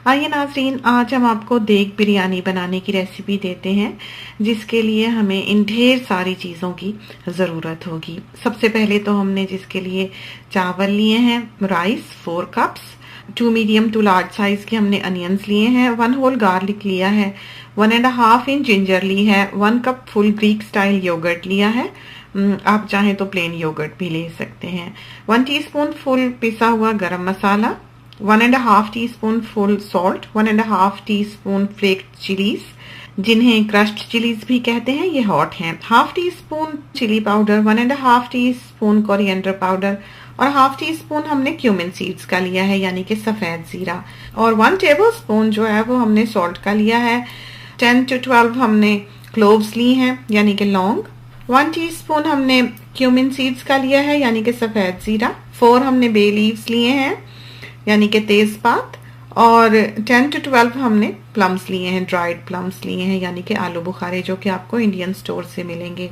आइए नाज़रीन, आज हम आपको देग बिरयानी बनाने की रेसिपी देते हैं, जिसके लिए हमें इन ढेर सारी चीज़ों की ज़रूरत होगी। सबसे पहले तो हमने जिसके लिए चावल लिए हैं, rice 4 cups, 2 medium to large size के हमने अनियंस लिए हैं, 1 होल गार्लिक लिया है, 1.5 इंच जिंजर ली है, 1 cup full Greek style yogurt लिया है। आप चाहें तो प्लेन योगर्ट भी ले सकते हैं। 1 टीस्पून फुल पिसा हुआ garam masala, 1.5 teaspoon full salt, 1.5 teaspoon flaked chillies, जिन्हें क्रश्ड चिलीज भी कहते हैं, ये हॉट हैं, 1/2 teaspoon chilli powder, 1.5 teaspoon coriander powder और 1/2 टीस्पून हमने क्यूमिन सीड्स का लिया है, यानी कि सफेद जीरा, और 1 टेबलस्पून जो है वो हमने सॉल्ट का लिया है। 10 to 12 हमने क्लोव्स ली हैं, यानी कि लौंग, 1 टीस्पून हमने क्यूमिन सीड्स का लिया है, यानी कि सफेद जीरा, 4 हमने बे लीव्स लिए हैं, यानी कि तेजपात, और 10 to 12 हमने प्लम्स लिए हैं, ड्राइड प्लम्स लिए हैं, यानी कि आलू बुखारे, जो कि आपको इंडियन स्टोर से मिलेंगे।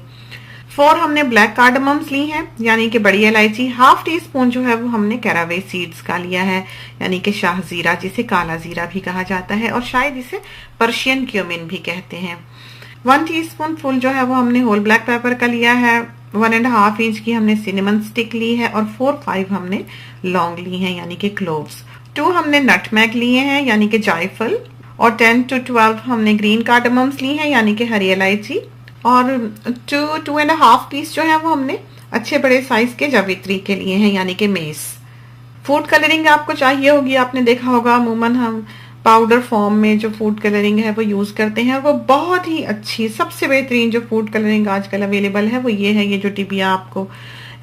4 हमने ब्लैक कार्डमम्स ली हैं, यानी कि बड़ी इलायची, 1/2 टीस्पून जो है वो हमने कैरावे सीड्स का लिया है, यानी कि शाह जीरा, जिसे काला जीरा भी कहा जाता है और शायद इसे पर्शियन क्यूमिन भी कहते हैं। 1 टीस्पून फुल जो है वो हमने होल ब्लैक पेपर का लिया है, 1.5 इंच की हमने सिनेमन स्टिक ली है और 4-5 हमने लौंग ली हैं, यानी कि क्लोव्स। 2 हमने नटमैग लिए हैं, यानी कि जायफल, और 10 to 12 हमने ग्रीन कार्डमम्स ली हैं, यानी कि हरी इलायची, और 2.5 पीस जो है वो हमने अच्छे बड़े साइज के जावित्री के लिए हैं, यानी कि मेस। फूड कलरिंग आपको चाहिए होगी, आपने देखा होगा अमूमन हम पाउडर फॉर्म में जो फूड कलरिंग है वो यूज करते हैं, वो बहुत ही अच्छी, सबसे बेहतरीन जो फूड कलरिंग आजकल अवेलेबल है वो ये है। ये जो टिबिया आपको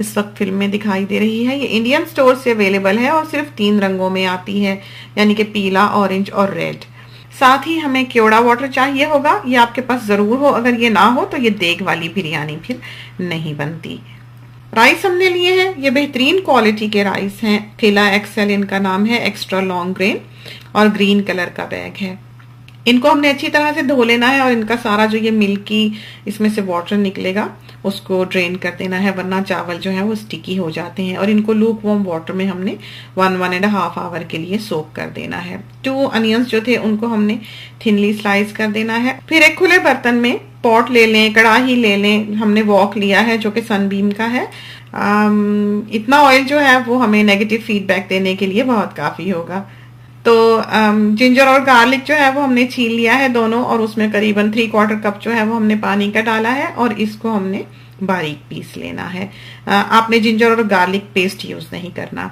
इस वक्त फिल्म में दिखाई दे रही है, ये इंडियन स्टोर से अवेलेबल है और सिर्फ 3 रंगों में आती है, यानी कि पीला, ऑरेंज और रेड। साथ ही हमें केवड़ा वाटर चाहिए होगा, ये आपके पास जरूर हो, अगर ये ना हो तो ये देग वाली बिरयानी फिर नहीं बनती। राइस हमने लिए हैं, ये बेहतरीन क्वालिटी के राइस हैं, किला एक्सेल इनका नाम है, एक्स्ट्रा लॉन्ग ग्रेन, और ग्रीन कलर का बैग है। इनको हमने अच्छी तरह से धो लेना है और इनका सारा जो ये मिल्की इसमें से वाटर निकलेगा उसको ड्रेन कर देना है, वरना चावल जो है वो स्टिकी हो जाते हैं। और इनको लूक वार्म वाटर में हमने 1-1.5 आवर के लिए सोक कर देना है। 2 अनियंस जो थे उनको हमने थिनली स्लाइस कर देना है। फिर एक खुले बर्तन में पॉट ले लें, कढ़ाई ले लें, हमने वॉक लिया है जो कि सनबीम का है। इतना ऑयल जो है वो हमें नेगेटिव फीडबैक देने के लिए बहुत काफी होगा। तो जिंजर और गार्लिक जो है वो हमने छील लिया है दोनों, और उसमें करीबन 3/4 कप जो है वो हमने पानी का डाला है और इसको हमने बारीक पीस लेना है। आपने जिंजर और गार्लिक पेस्ट यूज नहीं करना।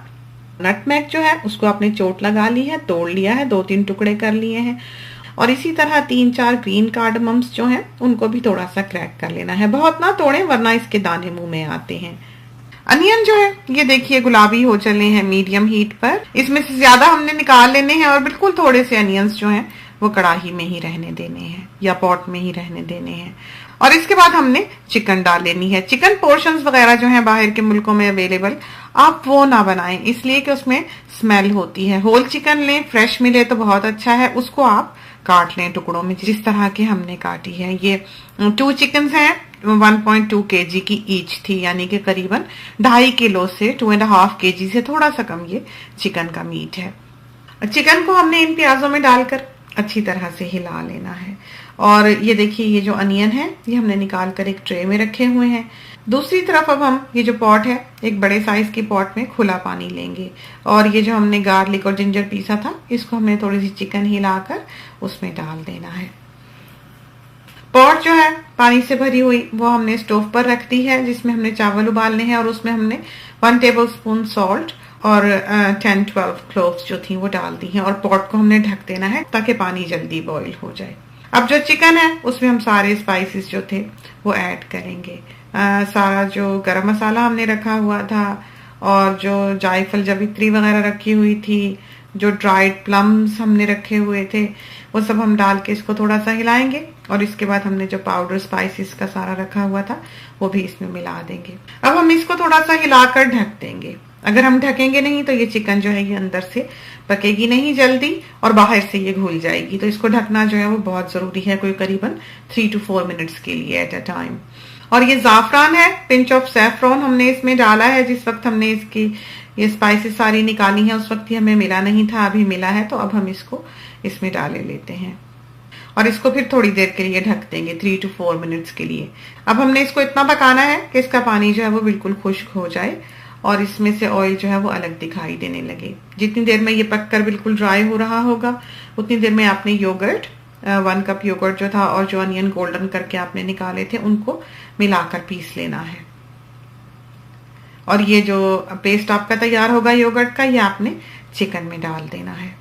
नटमैग जो है उसको आपने चोट लगा ली है, तोड़ लिया है, 2-3 टुकड़े कर लिए हैं, और इसी तरह 3-4 ग्रीन कार्डमम्स जो हैं उनको भी थोड़ा सा क्रैक कर लेना है, बहुत ना तोड़ें वरना इसके दाने मुंह में आते हैं। अनियन जो है ये देखिए गुलाबी हो चले हैं मीडियम हीट पर, इसमें से ज्यादा हमने निकाल लेने हैं और बिल्कुल थोड़े से अनियंस जो हैं वो कढ़ाई में ही रहने देने हैं या पॉट में ही रहने देने हैं। और इसके बाद हमने चिकन डाल लेनी है। चिकन पोर्शंस वगैरह जो हैं बाहर के मुल्कों में अवेलेबल, आप वो ना बनाएं, इसलिए कि उसमें स्मेल होती है। होल चिकन लें, फ्रेश मिले तो बहुत अच्छा है, उसको आप काट लें टुकड़ों में जिस तरह के हमने काटी है। ये 2 चिकन हैं, 1.2 kg की ईच थी, यानी कि करीबन 2.5 किलो से 2.5 kg से थोड़ा सा कम ये चिकन का मीट है। चिकन को हमने इन प्याजों में डालकर अच्छी तरह से हिला लेना है। और ये देखिए ये जो अनियन है ये हमने निकाल कर एक ट्रे में रखे हुए हैं। दूसरी तरफ अब हम ये जो पॉट है, एक बड़े साइज की पॉट में खुला पानी लेंगे, और ये जो हमने गार्लिक और जिंजर पीसा था इसको हमने थोड़ी सी चिकन हिलाकर उसमें डाल देना है। पॉट जो है पानी से भरी हुई वो हमने स्टोव पर रख दी है, जिसमें हमने चावल उबालने हैं, और उसमें हमने 1 टेबलस्पून सॉल्ट और 10-12 क्लोव्स जो थी वो डाल दी हैं, और पॉट को हमने ढक देना है ताकि पानी जल्दी बॉईल हो जाए। अब जो चिकन है उसमें हम सारे स्पाइसेस जो थे वो ऐड करेंगे। सारा जो गरम मसाला हमने रखा हुआ था, और जो जायफल जावित्री वगैरह रखी हुई थी, जो ड्राइड प्लम्स हमने रखे हुए थे, वो सब हम डाल के इसको थोड़ा सा हिलाएंगे, और इसके बाद हमने जो पाउडर स्पाइसेस का सारा रखा हुआ था वो भी इसमें मिला देंगे। अब हम इसको थोड़ा सा हिलाकर ढक देंगे। अगर हम ढकेंगे नहीं तो ये चिकन जो है ये अंदर से पकेगी नहीं जल्दी और बाहर से ये घुल जाएगी, तो इसको ढकना जो है वो बहुत जरूरी है, कोई करीबन 3 to 4 मिनट्स के लिए एट अ टाइम। और ये जाफरान है, पिंच ऑफ सैफरॉन हमने इसमें डाला है। जिस वक्त हमने इसकी ये स्पाइसेस सारी निकाली है उस वक्त ही हमें मिला नहीं था, अभी मिला है, तो अब हम इसको इसमें डाले लेते हैं और इसको फिर थोड़ी देर के लिए ढक देंगे, 3 to 4 मिनट्स के लिए। अब हमने इसको इतना पकाना है कि इसका पानी जो है वो बिल्कुल खुश्क हो जाए और इसमें से ऑयल जो है वो अलग दिखाई देने लगे। जितनी देर में ये पककर बिल्कुल ड्राई हो रहा होगा उतनी देर में आपने योगर्ट 1 कप योगर्ट जो था और जो अनियन गोल्डन करके आपने निकाले थे उनको मिलाकर पीस लेना है। और ये जो पेस्ट आपका तैयार होगा योगर्ट का, ये आपने चिकन में डाल देना है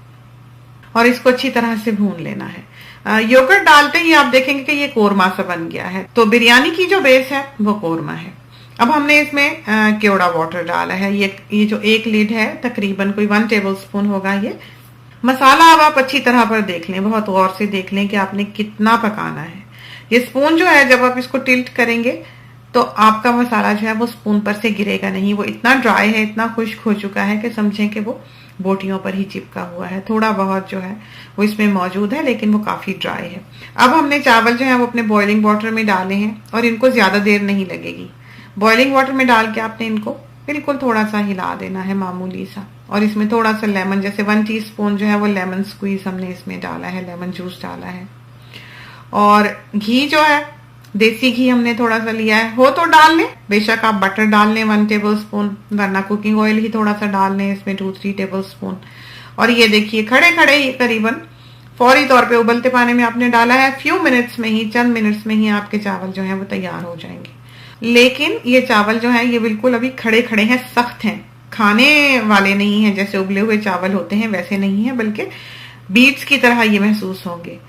और इसको अच्छी तरह से भून लेना है। योगर्ट डालते ही आप देखेंगे कि ये कोरमा सा बन गया है। तो बिरयानी की जो बेस है वो कोरमा है। अब हमने इसमें केवड़ा वाटर डाला है। ये जो एक लीड है तकरीबन कोई 1 टेबल स्पून होगा ये। मसाला अब आप अच्छी तरह पर देख लें, बहुत गौर से देख लें कि आपने कितना पकाना है। ये स्पून जो है जब आप इसको टिल्ट करेंगे तो आपका मसाला जो है वो स्पून पर से गिरेगा नहीं। वो इतना ड्राई है, इतना खुश्क हो चुका है कि समझें कि वो बोटियों पर ही चिपका हुआ है। थोड़ा बहुत जो है वो इसमें मौजूद है लेकिन वो काफी ड्राई है। अब हमने चावल जो है वो अपने बॉइलिंग वाटर में डाले हैं और इनको ज्यादा देर नहीं लगेगी। बॉइलिंग वाटर में डाल के आपने इनको बिल्कुल थोड़ा सा हिला देना है, मामूली सा। और इसमें थोड़ा सा लेमन, जैसे 1 टीस्पून जो है वो लेमन स्क्वीज हमने इसमें डाला है, लेमन जूस डाला है। और घी जो है देसी घी हमने थोड़ा सा लिया है, हो तो डाल लें, बेशक आप बटर डाल लें 1 टेबल स्पून, वरना कुकिंग ऑयल ही थोड़ा सा डाल लें इसमें 2-3 टेबल स्पून। और ये देखिए खड़े खड़े ही करीबन फौरी तौर पे उबलते पानी में आपने डाला है। फ्यू मिनट्स में ही, चंद मिनट्स में ही आपके चावल जो है वो तैयार हो जाएंगे। लेकिन ये चावल जो है ये बिल्कुल अभी खड़े खड़े हैं, सख्त हैं, खाने वाले नहीं है। जैसे उबले हुए चावल होते हैं वैसे नहीं है, बल्कि बीट्स की तरह ये महसूस होंगे।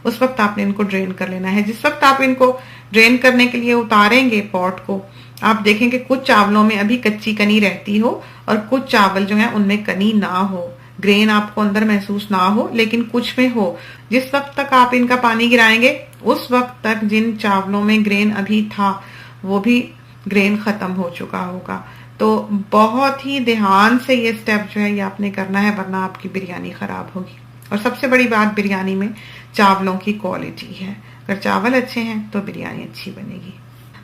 उस वक्त आपने इनको ड्रेन कर लेना है। जिस वक्त आप इनको ड्रेन करने के लिए उतारेंगे पॉट को, आप देखेंगे कुछ चावलों में अभी कच्ची कनी रहती हो और कुछ चावल जो है उनमें कनी ना हो, ग्रेन आपको अंदर महसूस ना हो, लेकिन कुछ में हो। जिस वक्त तक आप इनका पानी गिराएंगे उस वक्त तक जिन चावलों में ग्रेन अभी था वो भी ग्रेन खत्म हो चुका होगा। तो बहुत ही ध्यान से ये स्टेप जो है ये आपने करना है, वरना आपकी बिरयानी खराब होगी। और सबसे बड़ी बात बिरयानी में चावलों की क्वालिटी है। अगर चावल अच्छे हैं तो बिरयानी अच्छी बनेगी।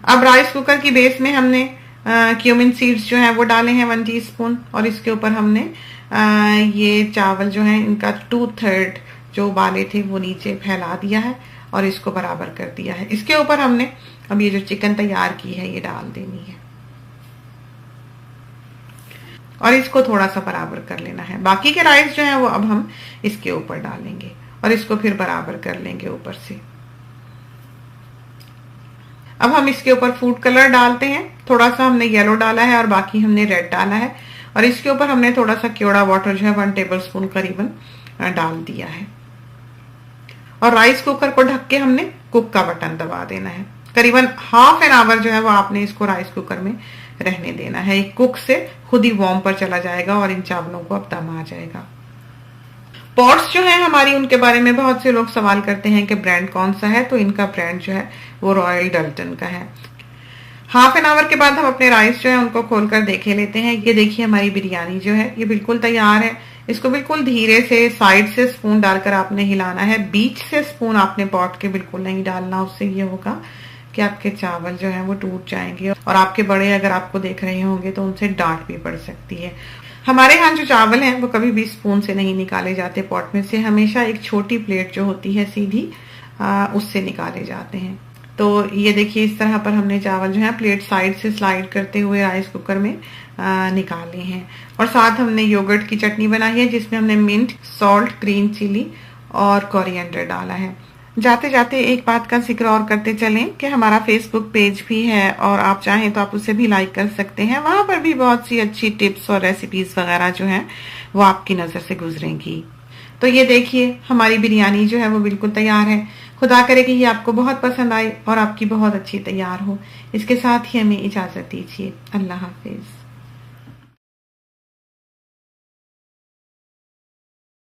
अब राइस कुकर की बेस में हमने क्यूमिन सीड्स जो है वो डाले हैं 1 टीस्पून और इसके ऊपर हमने ये चावल जो है इनका 2/3 जो उबाले थे वो नीचे फैला दिया है और इसको बराबर कर दिया है। इसके ऊपर हमने अब ये जो चिकन तैयार की है ये डाल देनी है और इसको थोड़ा सा बराबर कर लेना है। बाकी के राइस जो है वो अब हम इसके ऊपर डालेंगे और इसको फिर बराबर कर लेंगे ऊपर से। अब हम इसके ऊपर फूड कलर डालते हैं। थोड़ा सा हमने येलो डाला है और बाकी हमने रेड डाला है और इसके ऊपर हमने थोड़ा सा केवड़ा वाटर जो है 1 टेबल स्पून करीबन डाल दिया है। और राइस कुकर को ढक के हमने कुक का बटन दबा देना है। करीबन ½ एन आवर जो है वो आपने इसको राइस कुकर में रहने देना है। एक कुक से खुद ही वार्म पर चला जाएगा और इन चावलों को अब दम आ जाएगा। पॉट्स जो है हमारी, उनके बारे में बहुत से लोग सवाल करते हैं कि ब्रांड कौन सा है, तो इनका ब्रांड जो है वो रॉयल डल्टन का है। ½ एन आवर के बाद हम अपने राइस जो है उनको खोलकर देखे लेते हैं। ये देखिए हमारी बिरयानी जो है ये बिल्कुल तैयार है। इसको बिल्कुल धीरे से साइड से स्पून डालकर आपने हिलाना है। बीच से स्पून आपने पॉट के बिल्कुल नहीं डालना, उससे ये होगा कि आपके चावल जो है वो टूट जाएंगे और आपके बड़े अगर आपको देख रहे होंगे तो उनसे डांट भी पड़ सकती है। हमारे यहाँ जो चावल हैं वो कभी भी स्पून से नहीं निकाले जाते पॉट में से, हमेशा एक छोटी प्लेट जो होती है सीधी उससे निकाले जाते हैं। तो ये देखिए इस तरह पर हमने चावल जो है प्लेट साइड से स्लाइड करते हुए राइस कुकर में निकाले हैं। और साथ हमने योगर्ट की चटनी बनाई है जिसमें हमने मिंट, सॉल्ट, ग्रीन चिली और कोरिएंडर डाला है। जाते जाते एक बात का जिक्र और करते चलें कि हमारा फेसबुक पेज भी है और आप चाहें तो आप उसे भी लाइक कर सकते हैं। वहां पर भी बहुत सी अच्छी टिप्स और रेसिपीज वगैरह जो हैं वो आपकी नजर से गुजरेंगी। तो ये देखिए हमारी बिरयानी जो है वो बिल्कुल तैयार है। खुदा करे कि ये आपको बहुत पसंद आए और आपकी बहुत अच्छी तैयार हो। इसके साथ ही हमें इजाजत दीजिए। अल्लाह हाफिज।